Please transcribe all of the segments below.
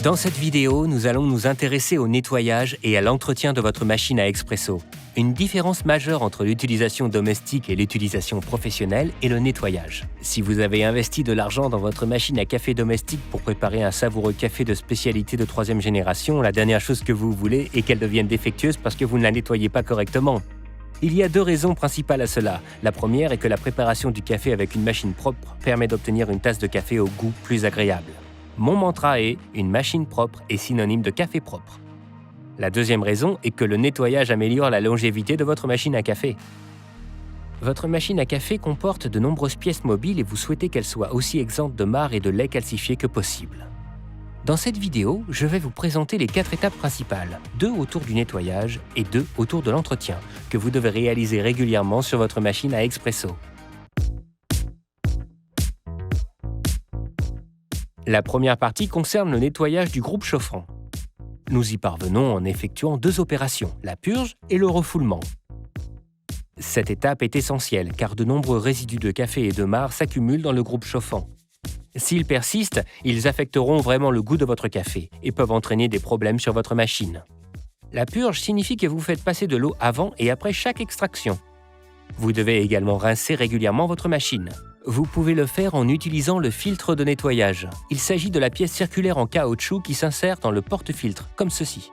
Dans cette vidéo, nous allons nous intéresser au nettoyage et à l'entretien de votre machine à expresso. Une différence majeure entre l'utilisation domestique et l'utilisation professionnelle est le nettoyage. Si vous avez investi de l'argent dans votre machine à café domestique pour préparer un savoureux café de spécialité de 3e génération, la dernière chose que vous voulez est qu'elle devienne défectueuse parce que vous ne la nettoyez pas correctement. Il y a 2 raisons principales à cela. La première est que la préparation du café avec une machine propre permet d'obtenir une tasse de café au goût plus agréable. Mon mantra est « une machine propre est synonyme de café propre ». La deuxième raison est que le nettoyage améliore la longévité de votre machine à café. Votre machine à café comporte de nombreuses pièces mobiles et vous souhaitez qu'elle soit aussi exempte de marc et de lait calcifié que possible. Dans cette vidéo, je vais vous présenter les 4 étapes principales, 2 autour du nettoyage et 2 autour de l'entretien, que vous devez réaliser régulièrement sur votre machine à expresso. La première partie concerne le nettoyage du groupe chauffant. Nous y parvenons en effectuant 2 opérations, la purge et le refoulement. Cette étape est essentielle car de nombreux résidus de café et de marc s'accumulent dans le groupe chauffant. S'ils persistent, ils affecteront vraiment le goût de votre café et peuvent entraîner des problèmes sur votre machine. La purge signifie que vous faites passer de l'eau avant et après chaque extraction. Vous devez également rincer régulièrement votre machine. Vous pouvez le faire en utilisant le filtre de nettoyage. Il s'agit de la pièce circulaire en caoutchouc qui s'insère dans le porte-filtre, comme ceci.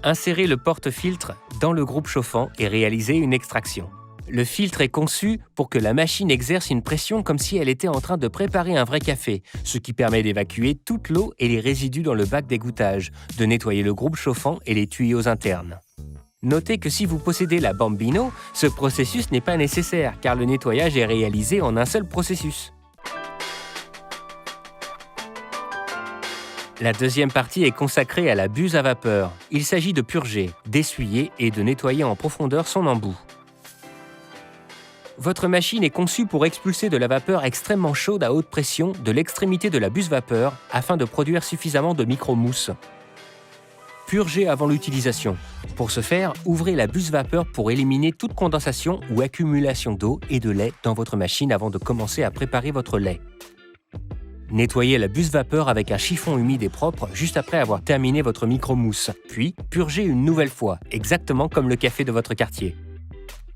Insérez le porte-filtre dans le groupe chauffant et réalisez une extraction. Le filtre est conçu pour que la machine exerce une pression comme si elle était en train de préparer un vrai café, ce qui permet d'évacuer toute l'eau et les résidus dans le bac d'égouttage, de nettoyer le groupe chauffant et les tuyaux internes. Notez que si vous possédez la Bambino, ce processus n'est pas nécessaire car le nettoyage est réalisé en un seul processus. La deuxième partie est consacrée à la buse à vapeur. Il s'agit de purger, d'essuyer et de nettoyer en profondeur son embout. Votre machine est conçue pour expulser de la vapeur extrêmement chaude à haute pression de l'extrémité de la buse vapeur afin de produire suffisamment de micro-mousses. Purgez avant l'utilisation. Pour ce faire, ouvrez la buse vapeur pour éliminer toute condensation ou accumulation d'eau et de lait dans votre machine avant de commencer à préparer votre lait. Nettoyez la buse vapeur avec un chiffon humide et propre juste après avoir terminé votre micro-mousse, puis purgez une nouvelle fois, exactement comme le café de votre quartier.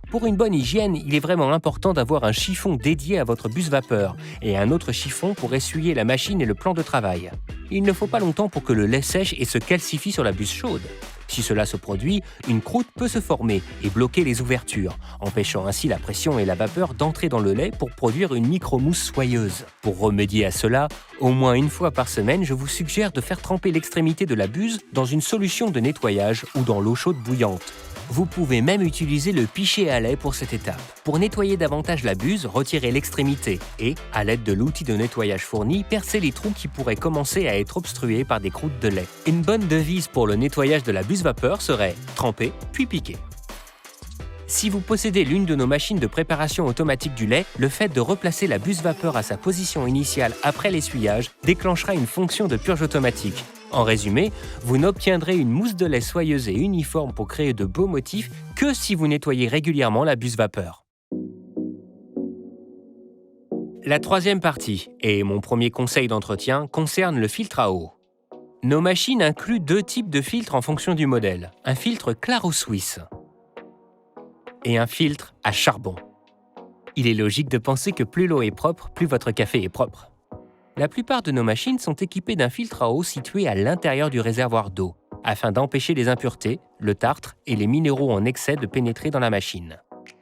Pour une bonne hygiène, il est vraiment important d'avoir un chiffon dédié à votre buse vapeur et un autre chiffon pour essuyer la machine et le plan de travail. Il ne faut pas longtemps pour que le lait sèche et se calcifie sur la buse chaude. Si cela se produit, une croûte peut se former et bloquer les ouvertures, empêchant ainsi la pression et la vapeur d'entrer dans le lait pour produire une micro-mousse soyeuse. Pour remédier à cela, au moins une fois par semaine, je vous suggère de faire tremper l'extrémité de la buse dans une solution de nettoyage ou dans l'eau chaude bouillante. Vous pouvez même utiliser le pichet à lait pour cette étape. Pour nettoyer davantage la buse, retirez l'extrémité et, à l'aide de l'outil de nettoyage fourni, percez les trous qui pourraient commencer à être obstrués par des croûtes de lait. Une bonne devise pour le nettoyage de la buse vapeur serait « tremper puis piquer ». Si vous possédez l'une de nos machines de préparation automatique du lait, le fait de replacer la buse vapeur à sa position initiale après l'essuyage déclenchera une fonction de purge automatique. En résumé, vous n'obtiendrez une mousse de lait soyeuse et uniforme pour créer de beaux motifs que si vous nettoyez régulièrement la buse vapeur. La troisième partie, et mon premier conseil d'entretien, concerne le filtre à eau. Nos machines incluent 2 types de filtres en fonction du modèle. Un filtre Claro Suisse et un filtre à charbon. Il est logique de penser que plus l'eau est propre, plus votre café est propre. La plupart de nos machines sont équipées d'un filtre à eau situé à l'intérieur du réservoir d'eau, afin d'empêcher les impuretés, le tartre et les minéraux en excès de pénétrer dans la machine.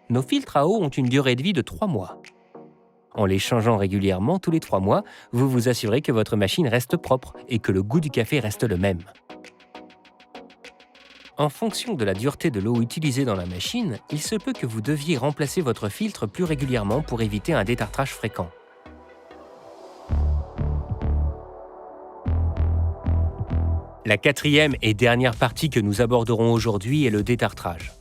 Nos filtres à eau ont une durée de vie de 3 mois. En les changeant régulièrement tous les 3 mois, vous vous assurez que votre machine reste propre et que le goût du café reste le même. En fonction de la dureté de l'eau utilisée dans la machine, il se peut que vous deviez remplacer votre filtre plus régulièrement pour éviter un détartrage fréquent. La 4e et dernière partie que nous aborderons aujourd'hui est le détartrage.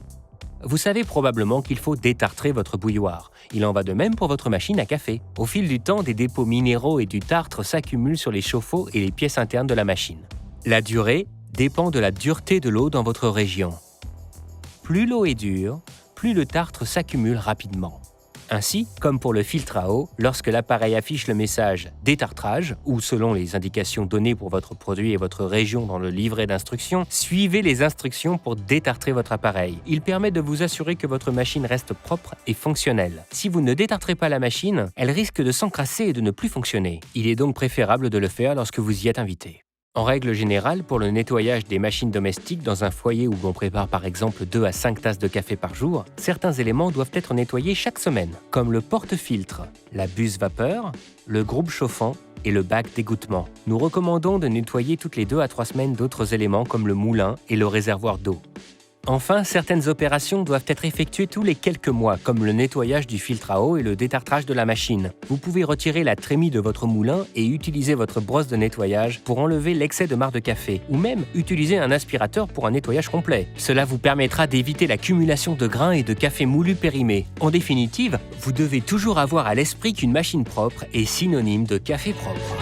Vous savez probablement qu'il faut détartrer votre bouilloire. Il en va de même pour votre machine à café. Au fil du temps, des dépôts minéraux et du tartre s'accumulent sur les chauffe-eau et les pièces internes de la machine. La durée dépend de la dureté de l'eau dans votre région. Plus l'eau est dure, plus le tartre s'accumule rapidement. Ainsi, comme pour le filtre à eau, lorsque l'appareil affiche le message « détartrage » ou selon les indications données pour votre produit et votre région dans le livret d'instructions, suivez les instructions pour détartrer votre appareil. Il permet de vous assurer que votre machine reste propre et fonctionnelle. Si vous ne détartrez pas la machine, elle risque de s'encrasser et de ne plus fonctionner. Il est donc préférable de le faire lorsque vous y êtes invité. En règle générale, pour le nettoyage des machines domestiques dans un foyer où l'on prépare par exemple 2 à 5 tasses de café par jour, certains éléments doivent être nettoyés chaque semaine, comme le porte-filtre, la buse vapeur, le groupe chauffant et le bac d'égouttement. Nous recommandons de nettoyer toutes les 2 à 3 semaines d'autres éléments comme le moulin et le réservoir d'eau. Enfin, certaines opérations doivent être effectuées tous les quelques mois, comme le nettoyage du filtre à eau et le détartrage de la machine. Vous pouvez retirer la trémie de votre moulin et utiliser votre brosse de nettoyage pour enlever l'excès de marc de café, ou même utiliser un aspirateur pour un nettoyage complet. Cela vous permettra d'éviter l'accumulation de grains et de café moulu périmé. En définitive, vous devez toujours avoir à l'esprit qu'une machine propre est synonyme de café propre.